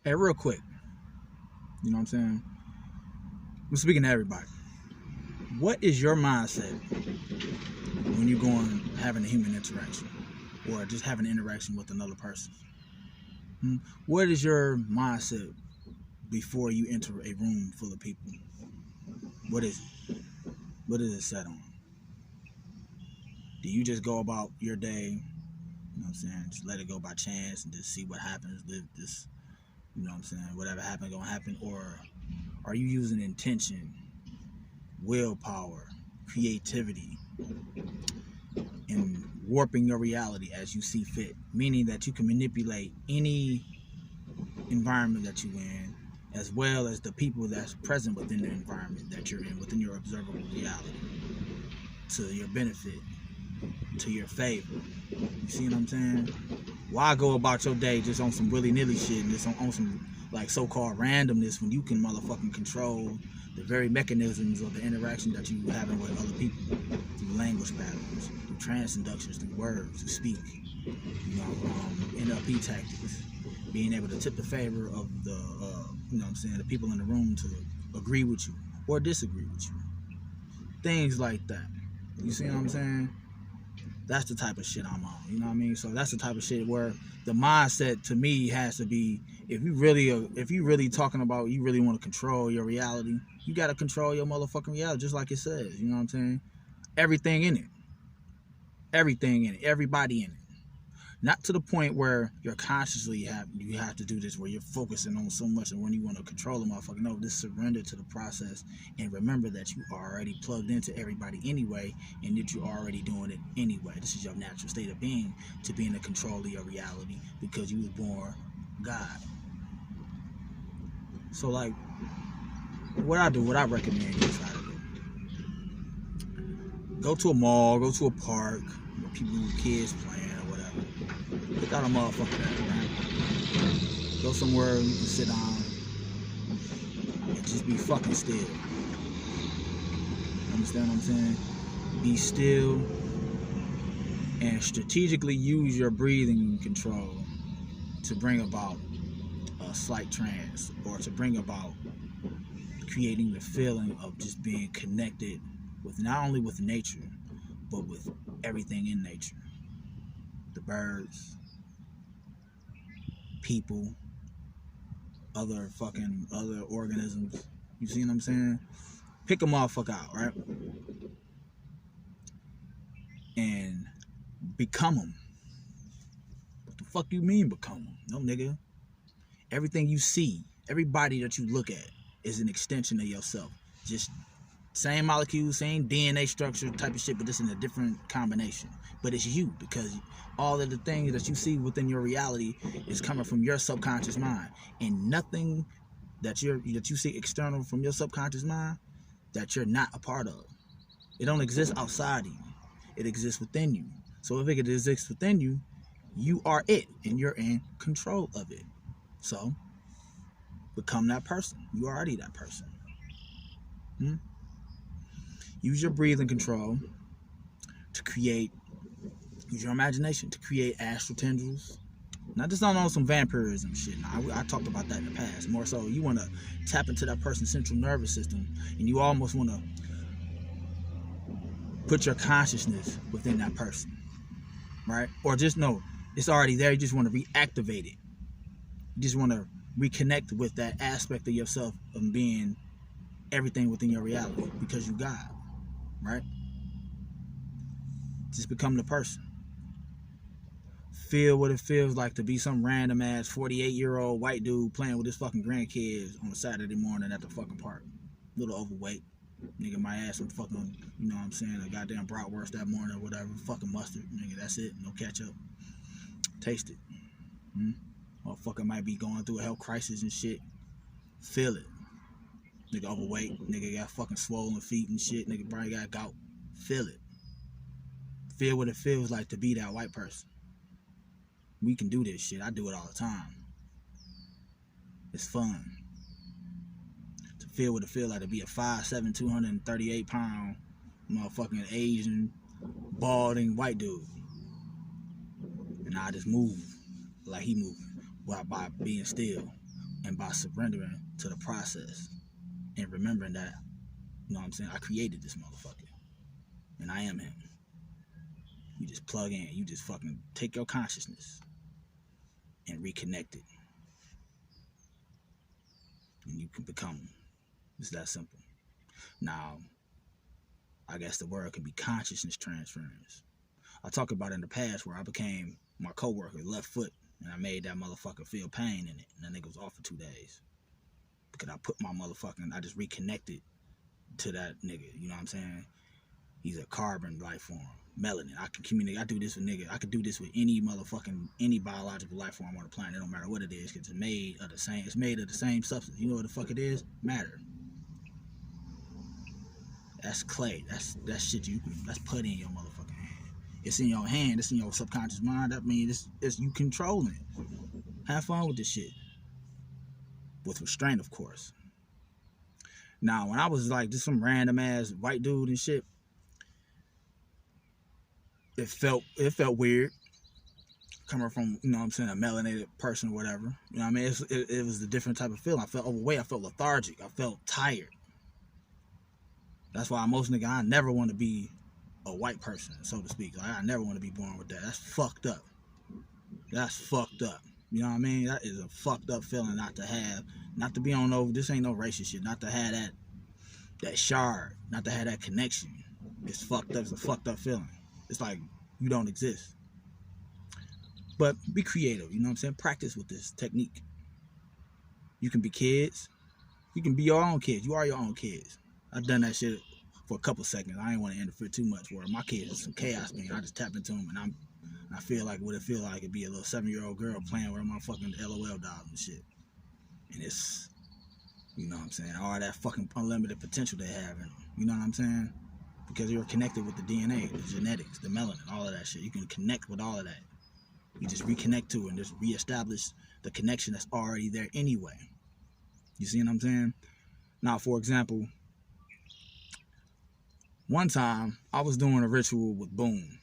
Hey, real quick, you know what I'm saying? I'm speaking to everybody. What is your mindset when you're going having a human interaction or just having an interaction with another person? What is your mindset before you enter a room full of people? What is it? What is it set on? Do you just go about your day, you know what I'm saying, just let it go by chance and just see what happens, live this, you know what I'm saying, whatever happens gonna happen? Or are you using intention, willpower, creativity, and warping your reality as you see fit? Meaning that you can manipulate any environment that you're in, as well as the people that's present within the environment that you're in, within your observable reality, to your benefit, to your favor. You see what I'm saying? Why go about your day just on some willy-nilly shit and just on some like so-called randomness when you can motherfucking control the very mechanisms of the interaction that you having with other people through language patterns, through transductions, through words, through speak, NLP tactics, being able to tip the favor of the, you know what I'm saying, the people in the room to agree with you or disagree with you. Things like that. You see what I'm saying? That's the type of shit I'm on. You know what I mean? So that's the type of shit where the mindset to me has to be, if you really talking about, you really want to control your reality, you got to control your motherfucking reality, just like it says. You know what I'm saying? Everything in it, everybody in it. Not to the point where you're consciously you have to do this where you're focusing on so much, and when you want to control the motherfucker, no, just surrender to the process and remember that you are already plugged into everybody anyway, and that you're already doing it anyway. This is your natural state of being, to be in the control of your reality, because you was born God. So like, what I recommend you try to do: go to a mall, go to a park where people, kids playing or whatever. Pick out a motherfucker that, right? Go somewhere you can sit down and just be fucking still. Understand what I'm saying? Be still and strategically use your breathing control to bring about a slight trance, or to bring about creating the feeling of just being connected with not only with nature, but with everything in nature. The birds, people, other organisms. You see what I'm saying? Pick a motherfucker out, right? And become them. What the fuck you mean become them? No, nigga. Everything you see, everybody that you look at is an extension of yourself. Just same molecules, same DNA structure type of shit, but just in a different combination. But it's you, because all of the things that you see within your reality is coming from your subconscious mind, and nothing that you see external from your subconscious mind that you're not a part of. It don't exist outside of you. It exists within you. So if it exists within you, you are it, and you're in control of it. So become that person. You are already that person. Use your breathing control to create. Use your imagination to create astral tendrils. Not just on some vampirism shit. Now, I talked about that in the past. More so, you want to tap into that person's central nervous system, and you almost want to put your consciousness within that person, right? Or just know it's already there. You just want to reactivate it. You just want to reconnect with that aspect of yourself of being everything within your reality, because you God, right? Just become the person. Feel what it feels like to be some random ass 48-year-old white dude playing with his fucking grandkids on a Saturday morning at the fucking park. Little overweight. Nigga might add some fucking, you know what I'm saying, a goddamn bratwurst that morning or whatever. Fucking mustard. Nigga, that's it. No ketchup. Taste it. Motherfucker might be going through a health crisis and shit. Feel it. Nigga overweight. Nigga got fucking swollen feet and shit. Nigga probably got gout. Feel it. Feel what it feels like to be that white person. We can do this shit. I do it all the time. It's fun. To feel what it feels like to be a 5'7", 238-pound motherfucking Asian, balding white dude. And I just move like he moving, by being still, And by surrendering to the process and remembering that, you know what I'm saying, I created this motherfucker. And I am him. You just plug in. You just fucking take your consciousness and reconnect it. And you can become him. It's that simple. Now, I guess the word can be consciousness transference. I talked about it in the past where I became my coworker's left foot, and I made that motherfucker feel pain in it, and that nigga was off for 2 days. Because I just reconnected to that nigga, you know what I'm saying? He's a carbon life form, melanin. I can communicate. I do this with nigga. I could do this with any biological life form on the planet. It don't matter what it is, because it's made of the same substance. You know what the fuck it is? Matter. That's clay. That's shit that's put in your motherfucking hand. It's in your hand. It's in your subconscious mind. That means it's you controlling it. Have fun with this shit. With restraint, of course. Now, when I was like just some random ass white dude and shit, it felt weird coming from, you know what I'm saying, a melanated person or whatever. You know what I mean? It was a different type of feeling. I felt overweight. I felt lethargic. I felt tired. That's why I never want to be a white person, so to speak. Like, I never want to be born with that. That's fucked up. That's fucked up. You know what I mean? That is a fucked up feeling not to have, not to be on over. This ain't no racist shit. Not to have that shard, not to have that connection. It's fucked up. It's a fucked up feeling. It's like you don't exist. But be creative. You know what I'm saying? Practice with this technique. You can be kids. You can be your own kids. You are your own kids. I've done that shit for a couple seconds. I ain't want to interfere too much. Where my kids is some chaos, man. I just tap into them, and I feel like what it feel like it'd be a little 7-year-old girl playing with my fucking LOL dolls and shit. And it's, you know what I'm saying, all that fucking unlimited potential they have, and you know what I'm saying? Because you're connected with the DNA, the genetics, the melanin, all of that shit. You can connect with all of that. You just reconnect to it and just reestablish the connection that's already there anyway. You see what I'm saying? Now, for example, one time I was doing a ritual with Boom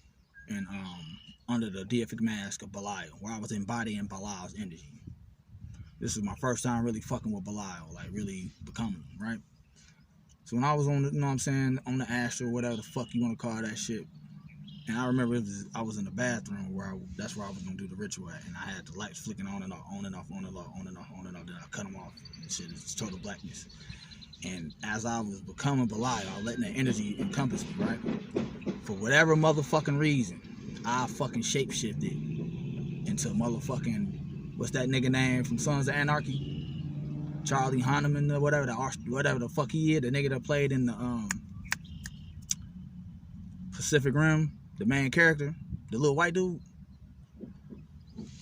and under the deific mask of Belial, where I was embodying Belial's energy. This is my first time really fucking with Belial, like really becoming him, right? So when I was on the, you know what I'm saying, on the astral, whatever the fuck you want to call that shit, and I remember I was in the bathroom that's where I was gonna do the ritual at, and I had the lights flicking on and off, on and off, on and off, on and off, on and off. Then I cut them off. And shit, it's total blackness. And as I was becoming Belial, I was letting that energy encompass me, right? For whatever motherfucking reason, I fucking shapeshifted into motherfucking, what's that nigga name from Sons of Anarchy? Charlie Hanneman or whatever the fuck he is, the nigga that played in the Pacific Rim, the main character, the little white dude.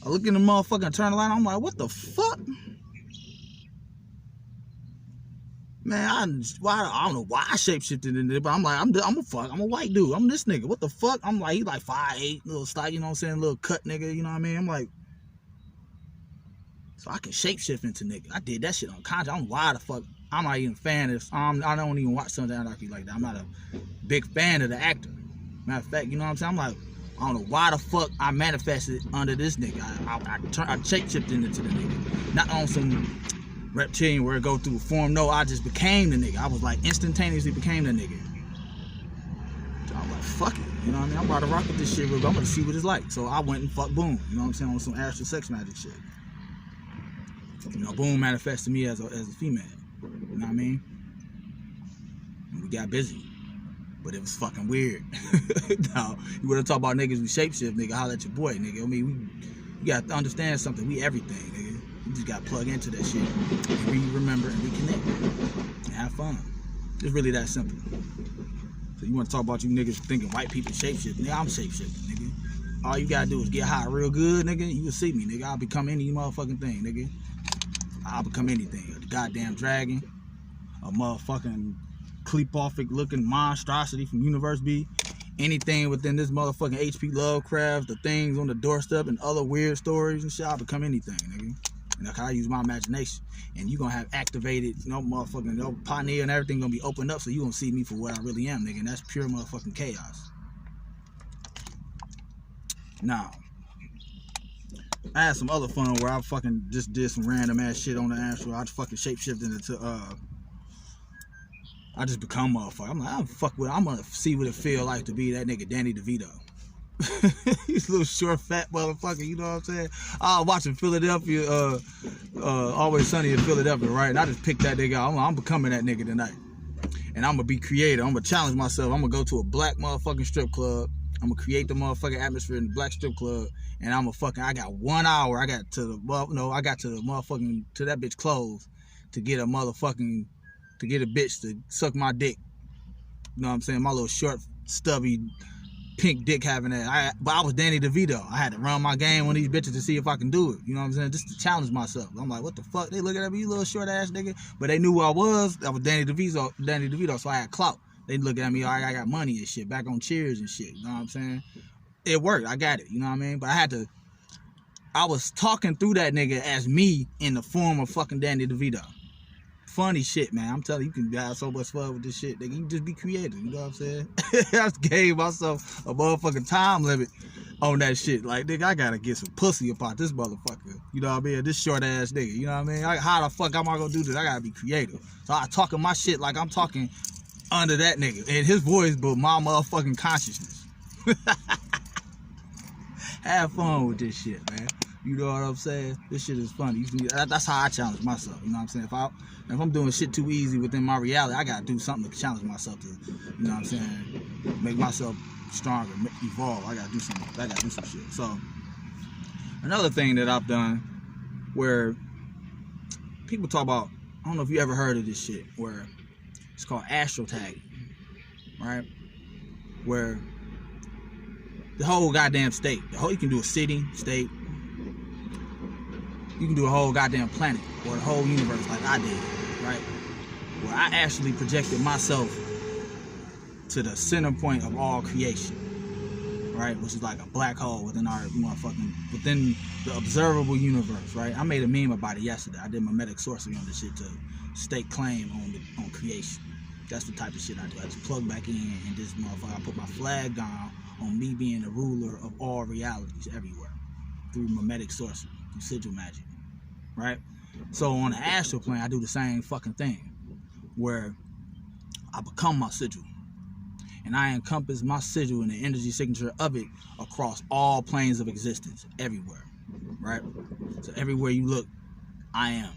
I look in the motherfucking turn light, I'm like, what the fuck? Man, I don't know why I shapeshifted in there, but I'm like, I'm a white dude. I'm this nigga. What the fuck? I'm like, he's like 5'8", little stock, you know what I'm saying? Little cut nigga, you know what I mean? I'm like, so I can shapeshift into nigga. I did that shit unconscious. I'm why the fuck. I'm not even a fan of, I don't even watch Sons of Anarchy like that. I'm not a big fan of the actor. Matter of fact, you know what I'm saying? I'm like, I don't know why the fuck I manifested under this nigga. I shapeshifted into the nigga. Not on some reptilian where it go through form. No, I just became the nigga. I was like instantaneously became the nigga. So I was like, fuck it. You know what I mean? I'm about to rock with this shit real quick. I'm gonna see what it's like. So I went and fucked Boom. You know what I'm saying? On some astral sex magic shit. You know, Boom manifested me as a female. You know what I mean? And we got busy. But it was fucking weird. Now, you wanna talk about niggas who shapeshift, nigga, holla at your boy, nigga. I mean, you gotta understand something. We everything, nigga. You just gotta plug into that shit. And remember and reconnect. And have fun. It's really that simple. So you wanna talk about you niggas thinking white people shapeshift, nigga, I'm shapeshifting, nigga. All you gotta do is get high real good, nigga. You will see me, nigga. I'll become any motherfucking thing, nigga. I'll become anything. A goddamn dragon, a motherfucking Kleepoffic looking monstrosity from Universe B, anything within this motherfucking H.P. Lovecraft, the things on the doorstep and other weird stories and shit, I'll become anything, nigga. And I use my imagination. And you gonna have activated, you know, motherfucking, you know, pineal and everything gonna be opened up, so you gonna see me for what I really am, nigga. And that's pure motherfucking chaos. Now, I had some other fun where I fucking just did some random ass shit on the astral. I just fucking shapeshifted into I just become motherfucker. I'm like, I'm fuck with it. I'm gonna see what it feel like to be that nigga Danny DeVito. He's a little short, fat motherfucker, you know what I'm saying? I was watching Philadelphia, Always Sunny in Philadelphia, right? And I just picked that nigga out. I'm becoming that nigga tonight. And I'm gonna be creative. I'm gonna challenge myself. I'm gonna go to a black motherfucking strip club. I'm gonna create the motherfucking atmosphere in the black strip club. And I'm I got 1 hour. I got to the motherfucking, to that bitch clothes to get a bitch to suck my dick. You know what I'm saying? My little short, stubby, pink dick having that. But I was Danny DeVito. I had to run my game on these bitches to see if I can do it. You know what I'm saying? Just to challenge myself. I'm like, what the fuck? They looking at me, you little short ass nigga. But they knew who I was. I was Danny DeVito, so I had clout. They looking at me, I got money and shit, back on Cheers and shit. You know what I'm saying? It worked. I got it. You know what I mean? But I was talking through that nigga as me in the form of fucking Danny DeVito. Funny shit, man. I'm telling you, you can have so much fun with this shit, nigga. You just be creative, you know what I'm saying? I just gave myself a motherfucking time limit on that shit. Like, nigga, I gotta get some pussy about this motherfucker. You know what I mean? This short ass nigga, you know what I mean? How the fuck am I gonna do this? I gotta be creative. So I talking my shit like I'm talking under that nigga. And his voice, but my motherfucking consciousness. Have fun with this shit, man. You know what I'm saying? This shit is funny. That's how I challenge myself. You know what I'm saying? If I'm doing shit too easy within my reality, I gotta do something to challenge myself to, you know what I'm saying? Make myself stronger, evolve. I gotta do something. I gotta do some shit. So another thing that I've done where people talk about, I don't know if you ever heard of this shit, where it's called astral tagging, right? Where the whole goddamn state, you can do a city, state, you can do a whole goddamn planet or the whole universe like I did, right? Where I actually projected myself to the center point of all creation, right? Which is like a black hole within within the observable universe, right? I made a meme about it yesterday. I did mimetic sorcery on this shit to stake claim on creation. That's the type of shit I do. I just plug back in and this motherfucker, I put my flag down on me being the ruler of all realities everywhere through mimetic sorcery, through sigil magic, right? So on the astral plane, I do the same fucking thing where I become my sigil and I encompass my sigil and the energy signature of it across all planes of existence, everywhere, right? So everywhere you look, I am.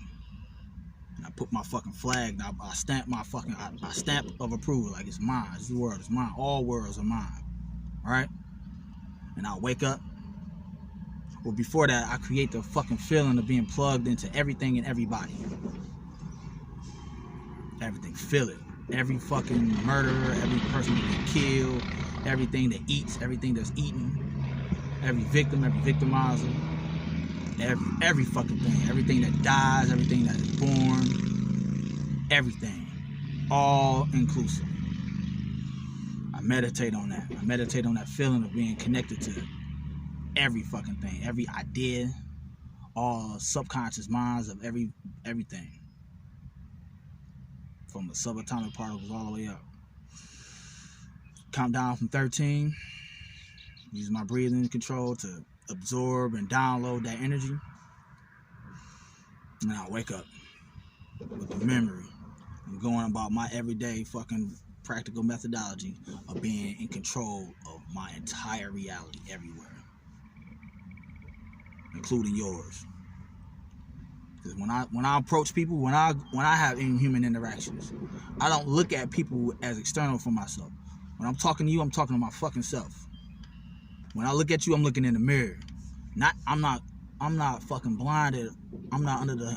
And I put my fucking flag down. I stamp my fucking, I stamp of approval, like it's mine. This world is mine. All worlds are mine, right? And I wake up. Well, before that, I create the fucking feeling of being plugged into everything and everybody. Everything. Feel it. Every fucking murderer, every person that gets killed, everything that eats, everything that's eaten, every victim, every victimizer, every fucking thing, everything that dies, everything that is born, everything. All inclusive. I meditate on that. I meditate on that feeling of being connected to every fucking thing, every idea, all subconscious minds of everything. From the subatomic particles all the way up. Count down from 13. Use my breathing control to absorb and download that energy. And I wake up with the memory and going about my everyday fucking practical methodology of being in control of my entire reality everywhere, including yours. Because when I approach people, when I have human interactions, I don't look at people as external for myself. When I'm talking to you, I'm talking to my fucking self. When I look at you, I'm looking in the mirror. I'm not fucking blinded. I'm not under the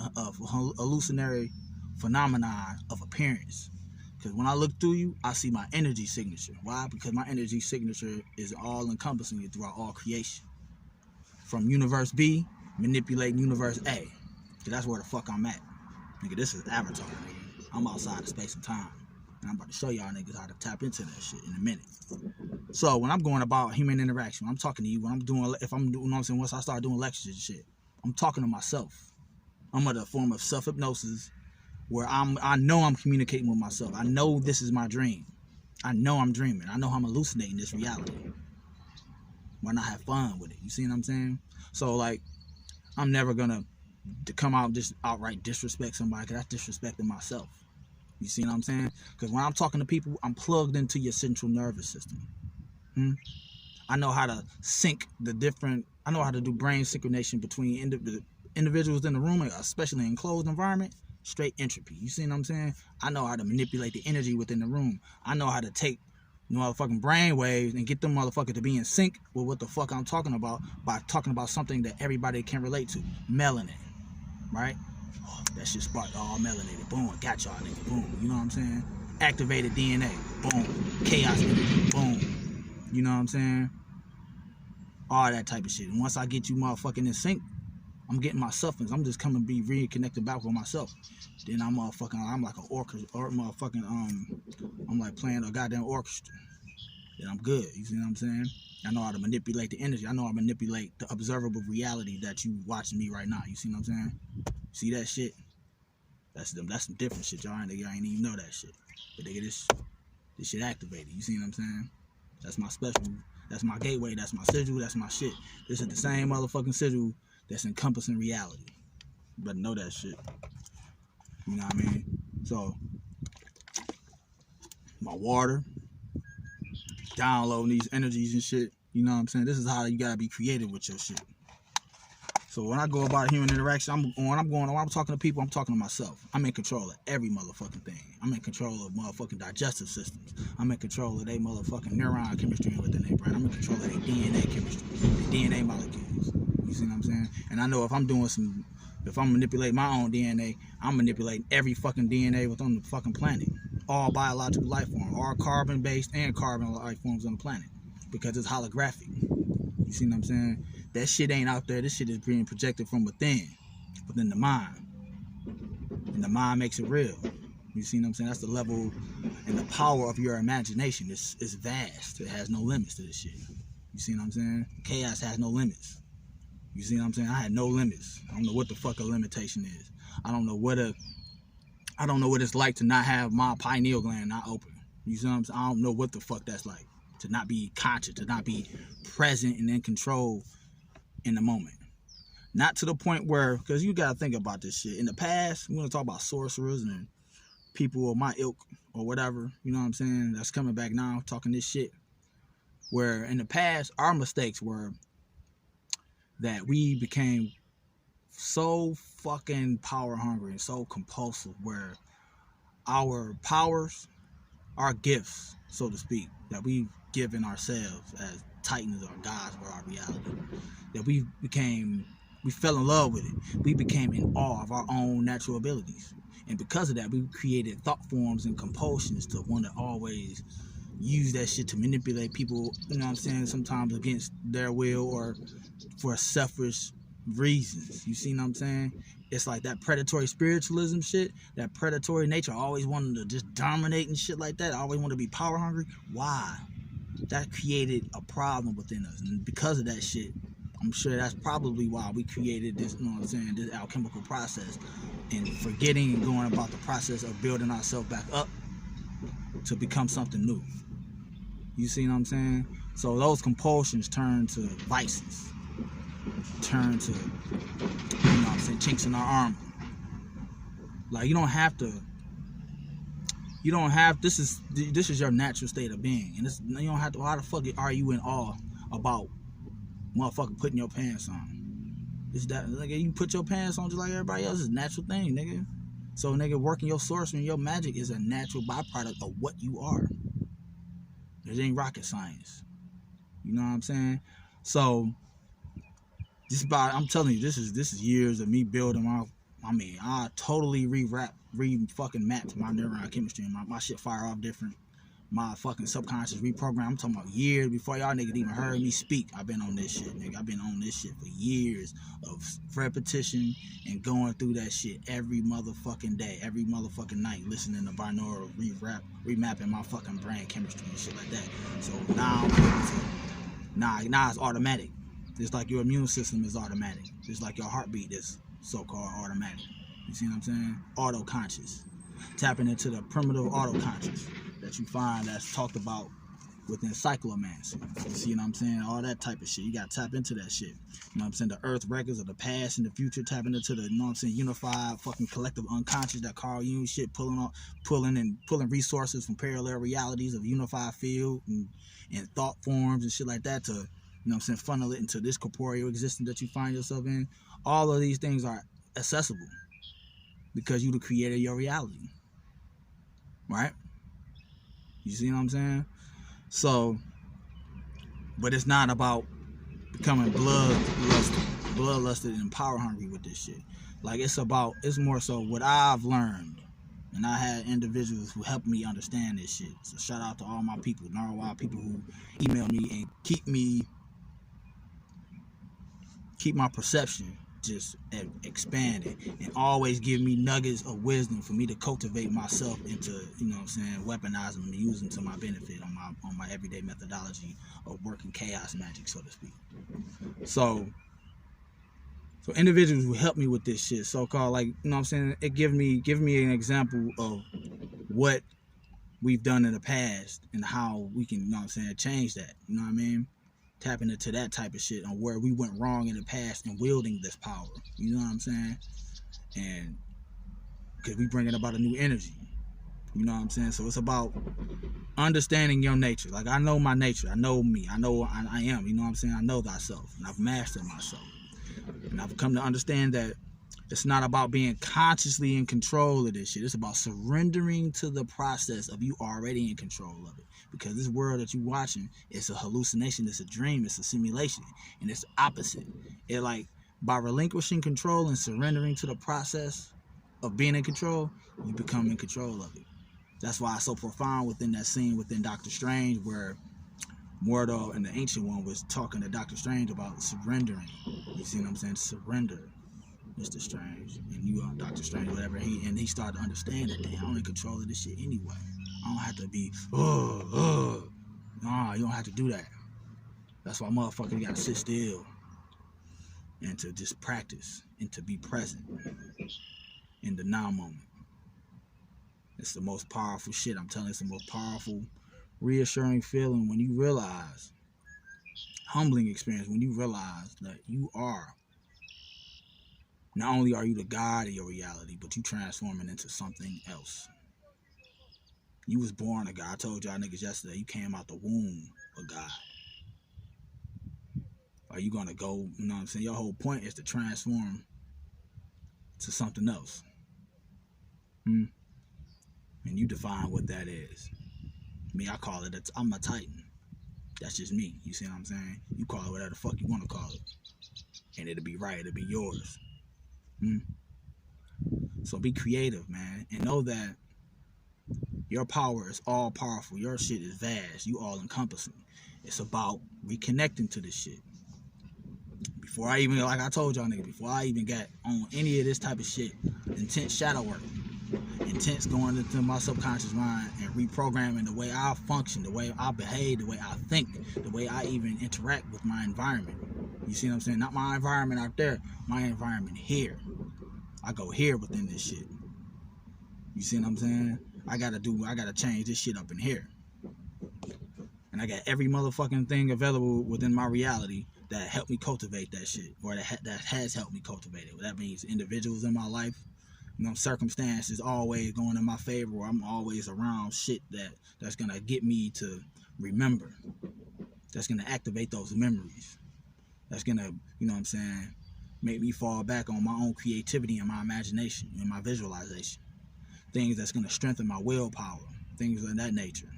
hallucinatory phenomenon of appearance. Because when I look through you, I see my energy signature. Why? Because my energy signature is all encompassing throughout all creation. From universe B, manipulating universe A. Because that's where the fuck I'm at. Nigga, this is Avatar, nigga. I'm outside of space and time. And I'm about to show y'all niggas how to tap into that shit in a minute. So when I'm going about human interaction, I'm talking to you, when I'm doing, you know what I'm saying, once I start doing lectures and shit, I'm talking to myself. I'm at a form of self-hypnosis where I know I'm communicating with myself. I know this is my dream. I know I'm dreaming. I know I'm hallucinating this reality. Why not have fun with it? You see what I'm saying? So like, I'm never gonna come out and just outright disrespect somebody, because that's disrespecting myself. You see what I'm saying? Because when I'm talking to people, I'm plugged into your central nervous system. I know how to sync the different, I know how to do brain synchronization between individuals in the room, especially in closed environment. Straight entropy. You see what I'm saying? I know how to manipulate the energy within the room. I know how to take motherfucking brain waves and get them motherfuckers to be in sync with what the fuck I'm talking about by talking about something that everybody can relate to. Melanin, right? Oh, that shit sparked all melanated. Boom, got y'all nigga. Boom. You know what I'm saying? Activated DNA. Boom. Chaos energy. Boom. You know what I'm saying? All that type of shit. And once I get you motherfucking in sync, I'm getting myself in. I'm just coming to be reconnected back with myself. Then I'm like an orchestra, or motherfucking, I'm like playing a goddamn orchestra. Then I'm good. You see what I'm saying? I know how to manipulate the energy. I know how to manipulate the observable reality that you watching me right now. You see what I'm saying? See that shit? That's some different shit. Y'all ain't even know that shit. But nigga, this shit activated. You see what I'm saying? That's my special. That's my gateway. That's my sigil. That's my shit. This is the same motherfucking sigil that's encompassing reality. You better know that shit. You know what I mean? So, my water, downloading these energies and shit. You know what I'm saying? This is how you gotta be creative with your shit. So when I go about human interaction, when I'm talking to people, I'm talking to myself. I'm in control of every motherfucking thing. I'm in control of motherfucking digestive systems. I'm in control of their motherfucking neuron chemistry within their brain. I'm in control of their DNA chemistry, their DNA molecules. You see what I'm saying? And I know if I'm manipulating my own DNA, I'm manipulating every fucking DNA within the fucking planet. All biological life forms, all carbon-based and carbon life forms on the planet, because it's holographic. You see what I'm saying? That shit ain't out there. This shit is being projected from within the mind. And the mind makes it real. You see what I'm saying? That's the level and the power of your imagination. It's vast. It has no limits to this shit. You see what I'm saying? Chaos has no limits. You see what I'm saying? I had no limits. I don't know what the fuck a limitation is. I don't know what it's like to not have my pineal gland not open. You see what I'm saying? I don't know what the fuck that's like. To not be conscious, to not be present and in control in the moment. Not to the point where, because you gotta think about this shit. In the past, we want to talk about sorcerers and people of my ilk or whatever, you know what I'm saying, that's coming back now talking this shit. Where in the past, our mistakes were that we became so fucking power hungry and so compulsive, where our powers, our gifts, so to speak, that we've given ourselves as titans or gods for our reality, that we fell in love with it. We became in awe of our own natural abilities. And because of that, we created thought forms and compulsions to want to always use that shit to manipulate people, you know what I'm saying, sometimes against their will or for selfish reasons. You see what I'm saying? It's like that predatory spiritualism shit, that predatory nature, always wanting to just dominate and shit like that. I always want to be power hungry. Why? That created a problem within us. And because of that shit, I'm sure that's probably why we created this, you know what I'm saying, this alchemical process, and forgetting and going about the process of building ourselves back up to become something new. You see what I'm saying? So those compulsions turn to vices, turn to, you know what I'm saying, chinks in our armor. Like, this is your natural state of being. And you don't have to, why the fuck are you in awe about motherfucker putting your pants on? It's that, nigga, you put your pants on just like everybody else. It's a natural thing, nigga. So, nigga, working your sorcery and your magic is a natural byproduct of what you are. It ain't rocket science. You know what I'm saying? So, I'm telling you, this is years of me building I totally fucking mapped my neuron chemistry, and my shit fire off different. My fucking subconscious reprogram. I'm talking about years before y'all niggas even heard me speak. I've been on this shit, nigga. I've been on this shit for years of repetition and going through that shit every motherfucking day, every motherfucking night, listening to binaural remapping my fucking brain chemistry and shit like that. So now now it's automatic. Just like your immune system is automatic. Just like your heartbeat is so-called automatic. You see what I'm saying? Auto-conscious. Tapping into the primitive auto-conscious that you find that's talked about within cyclomancy. You see what I'm saying? All that type of shit. You got to tap into that shit. You know what I'm saying? The earth records of the past and the future, tapping into the, you know what I'm saying, unified fucking collective unconscious, that Carl Jung shit, pulling resources from parallel realities of unified field and thought forms and shit like that to, you know what I'm saying, funnel it into this corporeal existence that you find yourself in. All of these things are accessible because you the creator of your reality. Right? You see what I'm saying? So, but it's not about becoming bloodlusted and power hungry with this shit. Like, it's more so what I've learned. And I had individuals who helped me understand this shit. So shout out to all my people, Narwhal people who email me and keep my perception just expanding and always give me nuggets of wisdom for me to cultivate myself into, you know what I'm saying, weaponizing them and using to my benefit on my everyday methodology of working chaos magic, so to speak. So individuals who help me with this shit, so-called, like, you know what I'm saying, it give me an example of what we've done in the past and how we can, you know what I'm saying, change that, you know what I mean? Tapping into that type of shit on where we went wrong in the past and wielding this power. You know what I'm saying? And because we bringing about a new energy. You know what I'm saying? So it's about understanding your nature. Like, I know my nature. I know me. I know I am. You know what I'm saying? I know thyself. And I've mastered myself. And I've come to understand that it's not about being consciously in control of this shit. It's about surrendering to the process of you already in control of it. Because this world that you're watching, it's a hallucination, it's a dream, it's a simulation. And it's the opposite. It, like, by relinquishing control and surrendering to the process of being in control, you become in control of it. That's why it's so profound within that scene within Doctor Strange where Mordo and the Ancient One was talking to Doctor Strange about surrendering. You see what I'm saying? Surrender, Mr. Strange. And you are Doctor Strange, whatever. He started to understand that, damn, I'm in control of this shit anyway. I don't have to be, nah, you don't have to do that. That's why motherfucker, you gotta sit still and to just practice and to be present in the now moment. It's the most powerful shit. I'm telling you, it's the most powerful, reassuring feeling when you realize, humbling experience, when you realize that you are, not only are you the God of your reality, but you transforming into something else. You was born a God. I told y'all niggas yesterday, you came out the womb of God. Are you gonna go, you know what I'm saying? Your whole point is to transform to something else. And you define what that is. Me, I call it, I'm a Titan. That's just me. You see what I'm saying? You call it whatever the fuck you want to call it. And it'll be right. It'll be yours. So be creative, man. And know that your power is all powerful. Your shit is vast. You all encompassing. It's about reconnecting to this shit. Before I even, like I told y'all niggas, before I even got on any of this type of shit, intense shadow work, intense going into my subconscious mind and reprogramming the way I function, the way I behave, the way I think, the way I even interact with my environment. You see what I'm saying? Not my environment out there, my environment here. I go here within this shit. You see what I'm saying? I gotta change this shit up in here. And I got every motherfucking thing available within my reality that helped me cultivate that shit, or that has helped me cultivate it. That means individuals in my life, you know, circumstances always going in my favor, or I'm always around shit that's gonna get me to remember, that's gonna activate those memories, that's gonna, you know what I'm saying, make me fall back on my own creativity and my imagination and my visualization. Things that's gonna strengthen my willpower, things of that nature.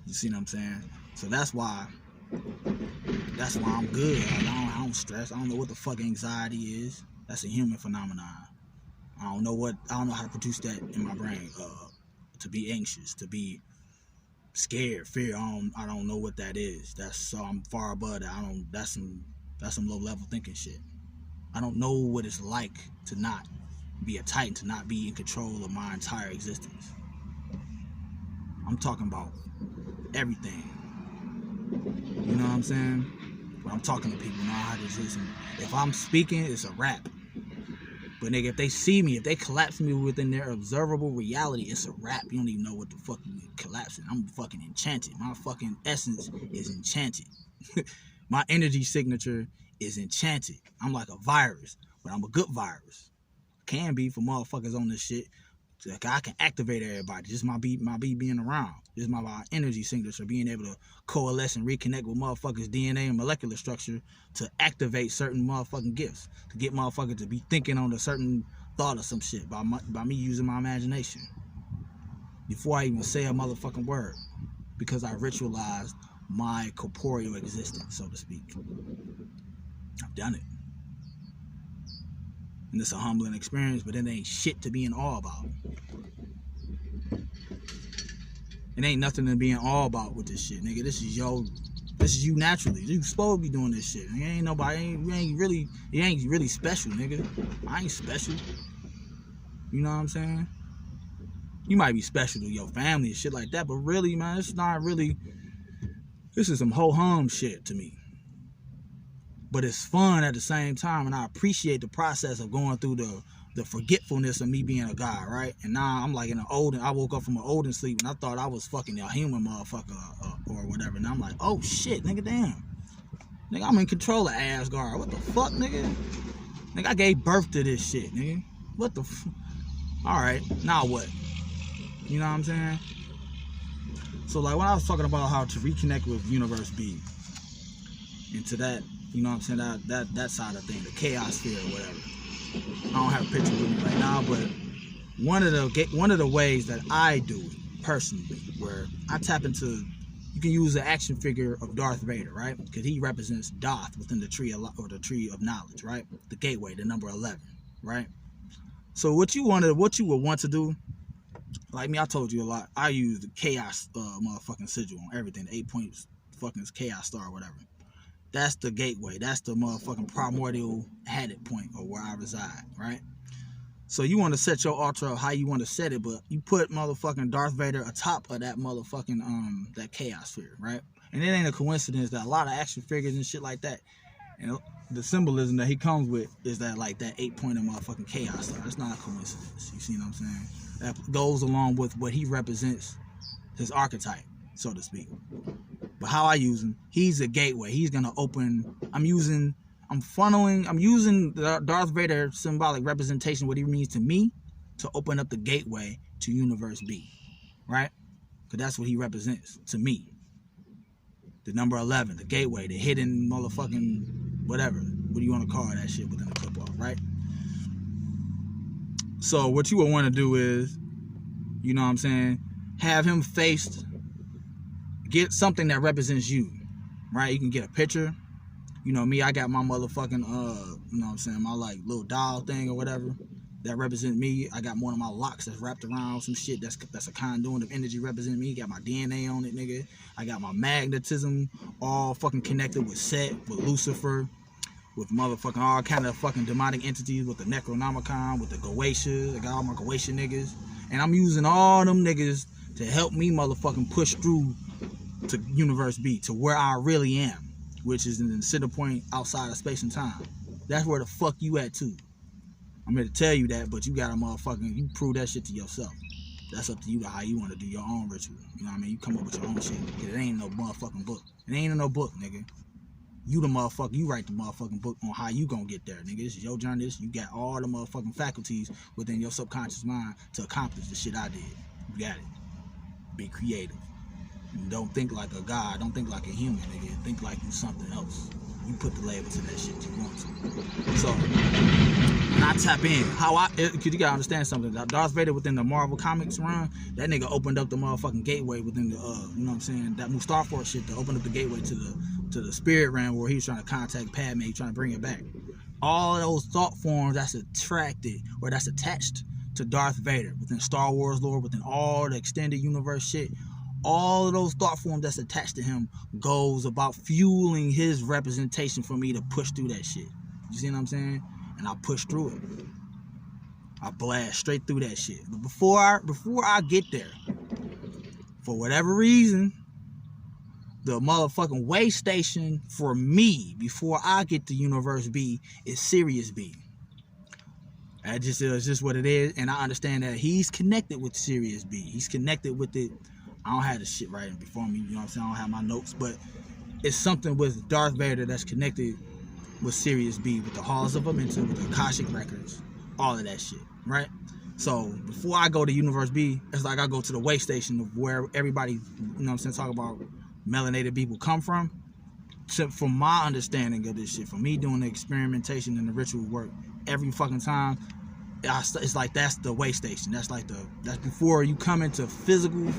You see what I'm saying? So that's why I'm good. Like, I don't stress. I don't know what the fuck anxiety is. That's a human phenomenon. I don't know how to produce that in my brain. To be anxious, to be scared, fear. I don't know what that is. So I'm far above that. That's some low level thinking shit. I don't know what it's like to not be a Titan, to not be in control of my entire existence. I'm talking about everything. You know what I'm saying? When I'm talking to people, know how to listen. If I'm speaking, it's a rap. But nigga, if they see me, if they collapse me within their observable reality, it's a wrap. You don't even know what the fuck you collapsing. I'm fucking enchanted. My fucking essence is enchanted. My energy signature is enchanted. I'm like a virus, but I'm a good virus. Can be for motherfuckers on this shit. Like I can activate everybody. Just my being around. Just my energy signature, being able to coalesce and reconnect with motherfuckers' DNA and molecular structure to activate certain motherfucking gifts. To get motherfuckers to be thinking on a certain thought or some shit by me using my imagination. Before I even say a motherfucking word. Because I ritualized my corporeal existence, so to speak. I've done it. And it's a humbling experience, but it ain't shit to be in awe about. It ain't nothing to be in awe about with this shit, nigga. This is you naturally. You supposed to be doing this shit. You ain't nobody, you ain't really special, nigga. I ain't special. You know what I'm saying? You might be special to your family and shit like that, but really, man, it's not really. This is some ho-hum shit to me. But it's fun at the same time, and I appreciate the process of going through the forgetfulness of me being a guy, right? And now I'm like I woke up from an olden sleep, and I thought I was fucking a human motherfucker or whatever. And I'm like, oh shit, nigga, damn. Nigga, I'm in control of Asgard. What the fuck, nigga? Nigga, I gave birth to this shit, nigga. What the Alright, now what? You know what I'm saying? So like when I was talking about how to reconnect with Universe B, into that, you know what I'm saying, that side of things, the chaos sphere or whatever. I don't have a picture with me right now, but one of the ways that I do it personally, where I tap into, you can use the action figure of Darth Vader, right? Because he represents Doth within the tree of knowledge, right? The gateway, the number 11, right? So what you would want to do, like me, I told you a lot. I use the chaos motherfucking sigil on everything, the 8 points fucking chaos star or whatever. That's the gateway. That's the motherfucking primordial hadit point, or where I reside, right? So you want to set your altar up how you want to set it, but you put motherfucking Darth Vader atop of that motherfucking that chaos sphere, right? And it ain't a coincidence that a lot of action figures and shit like that, you know, the symbolism that he comes with is that like that 8-pointed motherfucking chaos star. It's not a coincidence. You see what I'm saying? That goes along with what he represents, his archetype, so to speak. But how I use him, he's a gateway. He's gonna open. I'm using the Darth Vader symbolic representation, what he means to me, to open up the gateway to Universe B, right? Because that's what he represents to me. The number 11, the gateway, the hidden motherfucking whatever. What do you want to call that shit within the clip off, right? So what you would want to do is, you know what I'm saying, have him faced. Get something that represents you, right? You can get a picture. You know me, I got my motherfucking, you know what I'm saying, my like little doll thing or whatever that represents me. I got one of my locks that's wrapped around some shit that's a conduit of energy representing me. Got my DNA on it, nigga. I got my magnetism all fucking connected with Set, with Lucifer, with motherfucking all kind of fucking demonic entities, with the Necronomicon, with the Goetias. I got all my Goetia niggas. And I'm using all them niggas to help me motherfucking push through to Universe B, to where I really am, which is in the center point outside of space and time. That's where the fuck you at too. I'm here to tell you that, but you gotta motherfucking, you prove that shit to yourself. That's up to you, how you want to do your own ritual. You know what I mean? You come up with your own shit. It ain't no motherfucking book. It ain't no book, nigga. You the motherfucker, you write the motherfucking book on how you gonna get there, nigga. This is your journey. You got all the motherfucking faculties within your subconscious mind to accomplish the shit I did. You got it. Be creative. And don't think like a god. Don't think like a human, nigga. Think like you something else. You put the label to that shit you want to. So, and I tap in. Cause you gotta understand something. Darth Vader within the Marvel Comics run, that nigga opened up the motherfucking gateway within the, you know what I'm saying, that Star Force shit to open up the gateway to the spirit realm where he was trying to contact Padme, trying to bring it back. All those thought forms that's attracted, or that's attached to Darth Vader within Star Wars lore, within all the extended universe shit, all of those thought forms that's attached to him goes about fueling his representation for me to push through that shit. You see what I'm saying? And I push through it. I blast straight through that shit. But before I get there, for whatever reason, the motherfucking way station for me before I get to Universe B is Sirius B. It's just what it is, and I understand that he's connected with Sirius B. He's connected with it. I don't have the shit right before me, you know what I'm saying? I don't have my notes, but it's something with Darth Vader that's connected with Sirius B, with the Halls of Amenta, with the Akashic Records, all of that shit, right? So before I go to Universe B, it's like I go to the way station of where everybody, you know what I'm saying, talk about melanated people come from. From my understanding of this shit, from me doing the experimentation and the ritual work every fucking time, it's like that's the way station. That's before you come into physical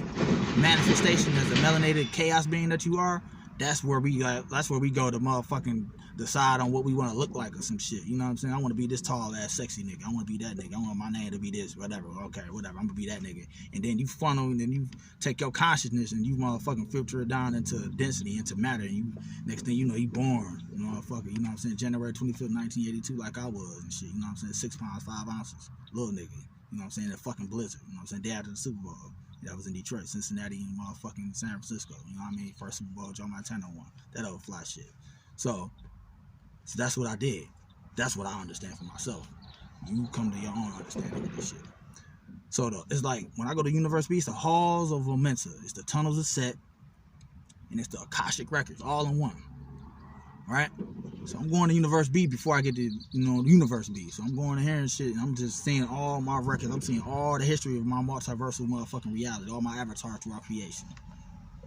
manifestation as a melanated chaos being that you are. That's where we go to motherfucking decide on what we want to look like or some shit. You know what I'm saying? I want to be this tall ass sexy nigga. I want to be that nigga. I want my name to be this, whatever. Okay, whatever. I'm gonna be that nigga. And then you funnel, and then you take your consciousness and you motherfucking filter it down into density, into matter. And you, next thing you know, you born, motherfucker. You know what I'm saying? January 25th, 1982, like I was and shit. You know what I'm saying? 6 pounds, 5 ounces, little nigga. You know what I'm saying? A fucking blizzard. You know what I'm saying? Day after the Super Bowl. That was in Detroit, Cincinnati, and motherfucking San Francisco. You know what I mean? First Super Bowl, Joe Montana won. That old fly shit. So that's what I did. That's what I understand for myself. You come to your own understanding of this shit. So it's like when I go to Universe B, it's the Halls of Amenta, it's the Tunnels of Set, and it's the Akashic Records, all in one. Right? So I'm going to Universe B before I get to, Universe B. So I'm going in here and shit, and I'm just seeing all my records. I'm seeing all the history of my multiversal motherfucking reality, all my avatars throughout creation.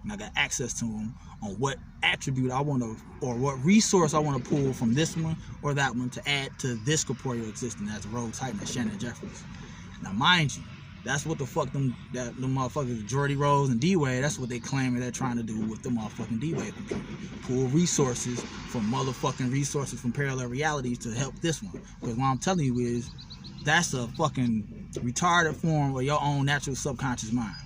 And I got access to them on what attribute I want to, or what resource I want to pull from this one or that one to add to this corporeal existence as TheRogueTitan and Shannon Jeffries. Now, mind you, that's what the fuck them motherfuckers, Jordy Rose and D-Wade, that's what they claim they're trying to do with the motherfucking D-Wade computer. Pull resources from motherfucking resources from parallel realities to help this one. Because what I'm telling you is, that's a fucking retarded form of your own natural subconscious mind.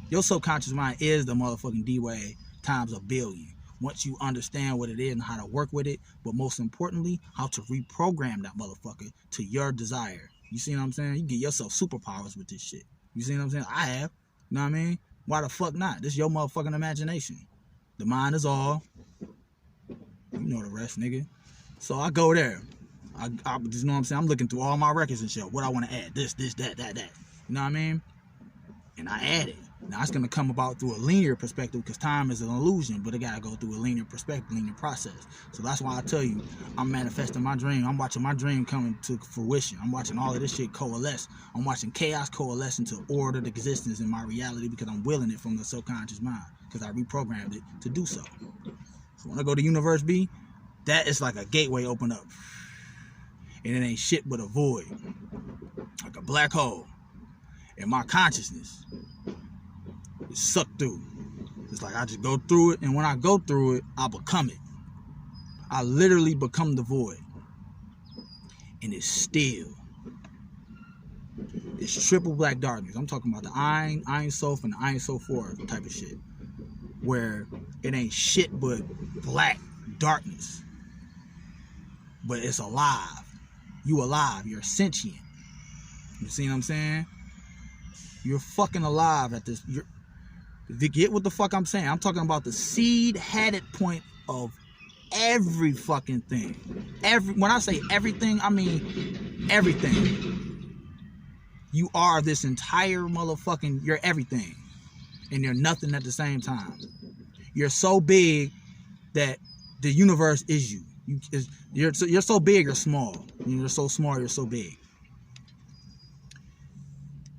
Your subconscious mind is the motherfucking D-Wade times a billion. Once you understand what it is and how to work with it, but most importantly, how to reprogram that motherfucker to your desire. You see what I'm saying? You get yourself superpowers with this shit. You see what I'm saying? I have. You know what I mean? Why the fuck not? This is your motherfucking imagination. The mind is all. You know the rest, nigga. So I go there. I just know what I'm saying? I'm looking through all my records and shit. What I want to add. This, that. You know what I mean? And I add it. Now it's going to come about through a linear perspective because time is an illusion, but it got to go through a linear perspective, linear process. So that's why I tell you, I'm manifesting my dream. I'm watching my dream coming to fruition. I'm watching all of this shit coalesce. I'm watching chaos coalesce into ordered existence in my reality because I'm willing it from the subconscious mind because I reprogrammed it to do so. So when I go to Universe B, that is like a gateway open up. And it ain't shit but a void. Like a black hole. And my consciousness is sucked through. It's like I just go through it, and when I go through it, I become it. I literally become the void. And it's still. It's triple black darkness. I'm talking about the Ein Sof, and the Ein Sof 4 type of shit. Where it ain't shit but black darkness. But it's alive. You alive. You're sentient. You see what I'm saying? You're fucking alive at this. Get what the fuck I'm saying. I'm talking about the seed-headed point of every fucking thing. When I say everything, I mean everything. You are this entire motherfucking, you're everything. And you're nothing at the same time. You're so big that the universe is you. You're so big, you're small. You're so small, you're so big.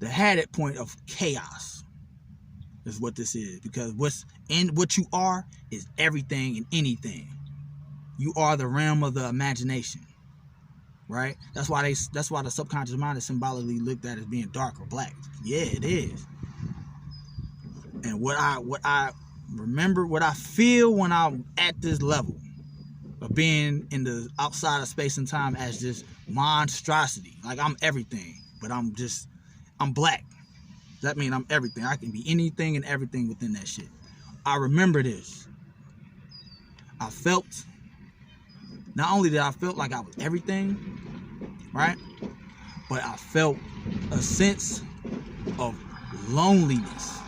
The headed point of chaos is what this is, because what you are is everything and anything. You are the realm of the imagination, right? That's why the subconscious mind is symbolically looked at as being dark or black. Yeah, it is. And what I remember, what I feel when I'm at this level of being in the outside of space and time as this monstrosity, like I'm everything, but I'm black. That means I'm everything. I can be anything and everything within that shit. I remember this. I felt, not only did I feel like I was everything, right? But I felt a sense of loneliness.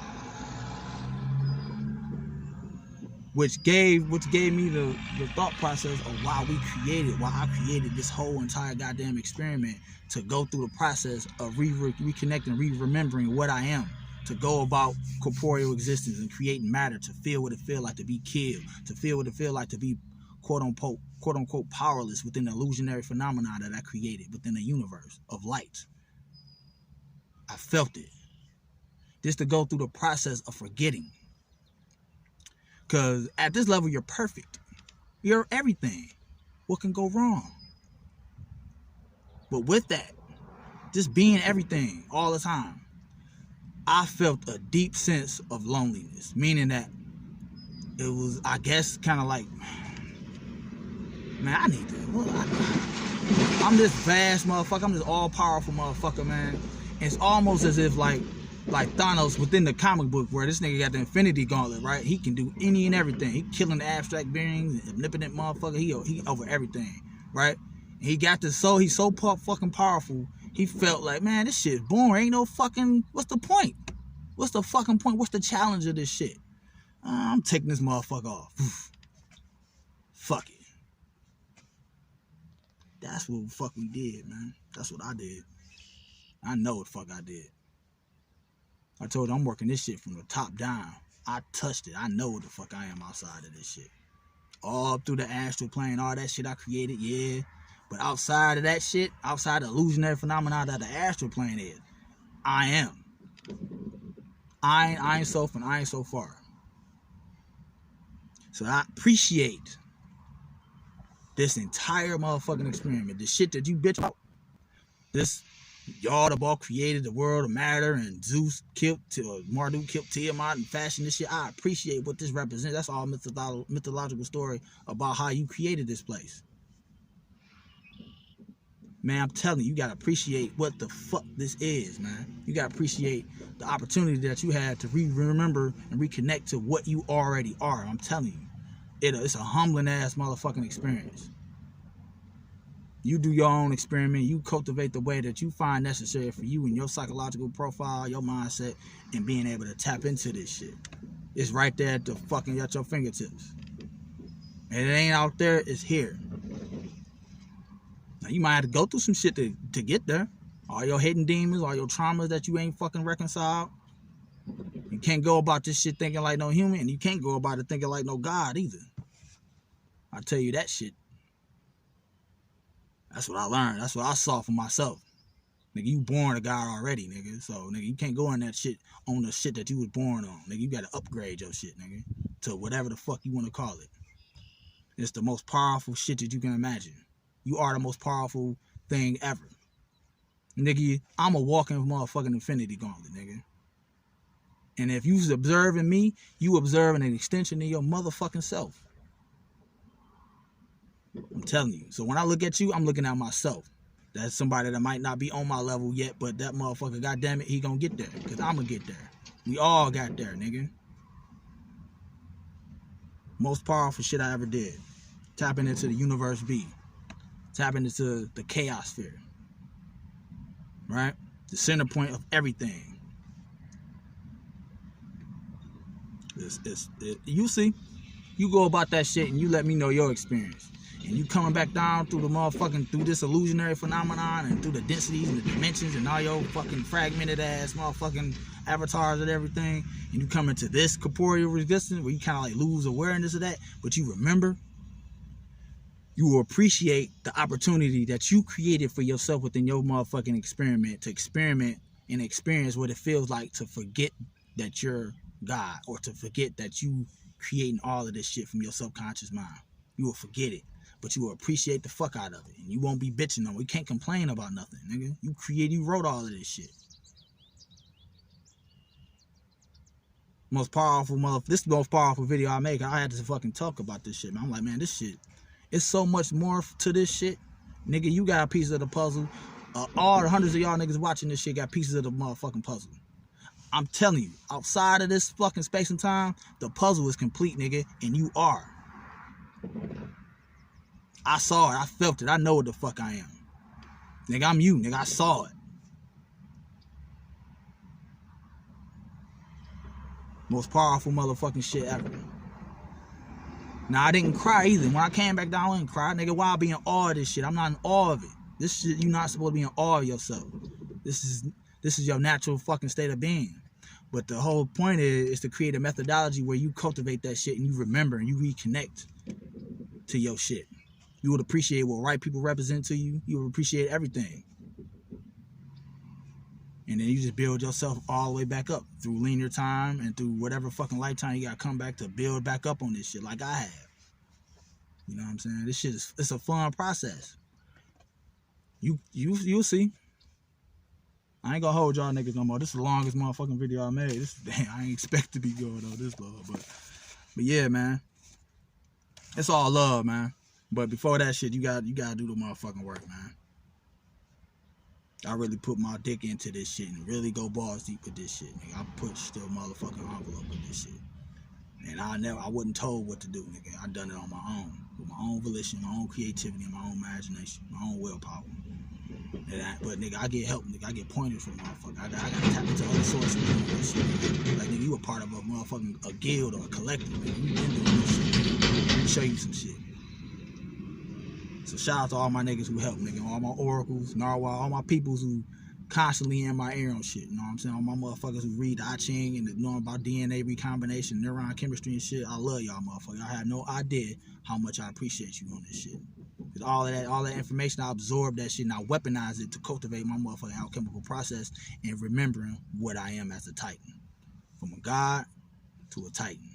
which gave me the thought process of why I created this whole entire goddamn experiment, to go through the process of reconnecting, remembering what I am, to go about corporeal existence and creating matter, to feel what it feels like to be killed, to feel what it feels like to be quote unquote powerless within the illusionary phenomenon that I created within the universe of light. I felt it. Just to go through the process of forgetting. Because at this level, you're perfect. You're everything. What can go wrong? But with that, just being everything all the time, I felt a deep sense of loneliness. Meaning that it was, I guess, kind of like, man, I need to. I'm this vast motherfucker. I'm this all-powerful motherfucker, man. And it's almost as if like Thanos within the comic book, where this nigga got the Infinity Gauntlet, right? He can do any and everything. He killing the abstract beings, omnipotent motherfucker. He over everything, right? And he got this, so he's so fucking powerful. He felt like, man, this shit's boring. Ain't no fucking, what's the point? What's the fucking point? What's the challenge of this shit? I'm taking this motherfucker off. Fuck it. That's what the fuck we did, man. That's what I did. I know what the fuck I did. I told you I'm working this shit from the top down. I touched it. I know what the fuck I am outside of this shit. All up through the astral plane, all that shit I created, yeah. But outside of that shit, outside the illusionary phenomena that the astral plane is, I am. I ain't so far, I ain't so far. So I appreciate this entire motherfucking experiment. The shit that you bitch about. This, y'all the ball created the world of matter, and Zeus killed, Marduk killed Tiamat and fashioned this shit. I appreciate what this represents. That's all mythological story about how you created this place. Man, I'm telling you, you gotta appreciate what the fuck this is, man. You gotta appreciate the opportunity that you had to remember and reconnect to what you already are. I'm telling you, it's a humbling ass motherfucking experience. You do your own experiment. You cultivate the way that you find necessary for you and your psychological profile, your mindset, and being able to tap into this shit. It's right there at your fingertips. And it ain't out there, it's here. Now, you might have to go through some shit to get there. All your hidden demons, all your traumas that you ain't fucking reconciled. You can't go about this shit thinking like no human, and you can't go about it thinking like no God either. I tell you that shit. That's what I learned. That's what I saw for myself. Nigga, you born a God already, nigga. So, nigga, you can't go in that shit on the shit that you was born on. Nigga, you gotta upgrade your shit, nigga, to whatever the fuck you want to call it. It's the most powerful shit that you can imagine. You are the most powerful thing ever. Nigga, I'm a walking motherfucking Infinity Gauntlet, nigga. And if you's observing me, you observing an extension of your motherfucking self. I'm telling you. So when I look at you, I'm looking at myself. That's somebody that might not be on my level yet, but that motherfucker, goddamn it, he gonna get there. Because I'm gonna get there. We all got there, nigga. Most powerful shit I ever did. Tapping into the universe B. Tapping into the chaos sphere. Right? The center point of everything. You see, you go about that shit and you let me know your experience. And you coming back down through the motherfucking, through this illusionary phenomenon and through the densities and the dimensions and all your fucking fragmented ass motherfucking avatars and everything. And you come into this corporeal existence where you kind of like lose awareness of that, but you remember. You will appreciate the opportunity that you created for yourself within your motherfucking experiment, to experiment and experience what it feels like to forget that you're God, or to forget that you creating all of this shit from your subconscious mind. You will forget it, but you will appreciate the fuck out of it, and you won't be bitching on it. You can't complain about nothing, nigga. You wrote all of this shit. This is the most powerful video I make. I had to fucking talk about this shit, man. I'm like, man, this shit, it's so much more to this shit. Nigga, you got a piece of the puzzle. All the hundreds of y'all niggas watching this shit got pieces of the motherfucking puzzle. I'm telling you, outside of this fucking space and time, the puzzle is complete, nigga, and you are. I saw it. I felt it. I know what the fuck I am. Nigga, I'm you, nigga. I saw it. Most powerful motherfucking shit ever. Now, I didn't cry either. When I came back down, I didn't cry. Nigga, why I be in awe of this shit? I'm not in awe of it. This shit, you're not supposed to be in awe of yourself. This is your natural fucking state of being. But the whole point is to create a methodology where you cultivate that shit and you remember and you reconnect to your shit. You would appreciate what white people represent to you. You would appreciate everything. And then you just build yourself all the way back up through linear time and through whatever fucking lifetime you gotta come back to build back up on this shit like I have. You know what I'm saying? This shit is, it's a fun process. You'll see. I ain't gonna hold y'all niggas no more. This is the longest motherfucking video I made. This damn, I ain't expect to be going on this long, but yeah, man. It's all love, man. But before that shit, you gotta do the motherfucking work, man. I really put my dick into this shit and really go balls deep with this shit, nigga. I pushed the motherfucking envelope with this shit. And I wasn't told what to do, nigga. I done it on my own. With my own volition, my own creativity, my own imagination, my own willpower. But nigga, I get help, nigga. I get pointers from motherfucker. I got to tap into other sources doing this shit, nigga. Like, nigga, you a part of a motherfucking a guild or a collective, nigga. You been doing this shit, nigga. Let me show you some shit. So shout out to all my niggas who help, nigga. All my oracles, Narwhal, all my peoples who constantly in my ear on shit. You know what I'm saying? All my motherfuckers who read the I Ching and know about DNA recombination, neuron chemistry and shit. I love y'all motherfuckers. I have no idea how much I appreciate you on this shit. Cause all that information, I absorb that shit and I weaponize it to cultivate my motherfucking alchemical process and remembering what I am as a Titan. From a god to a Titan.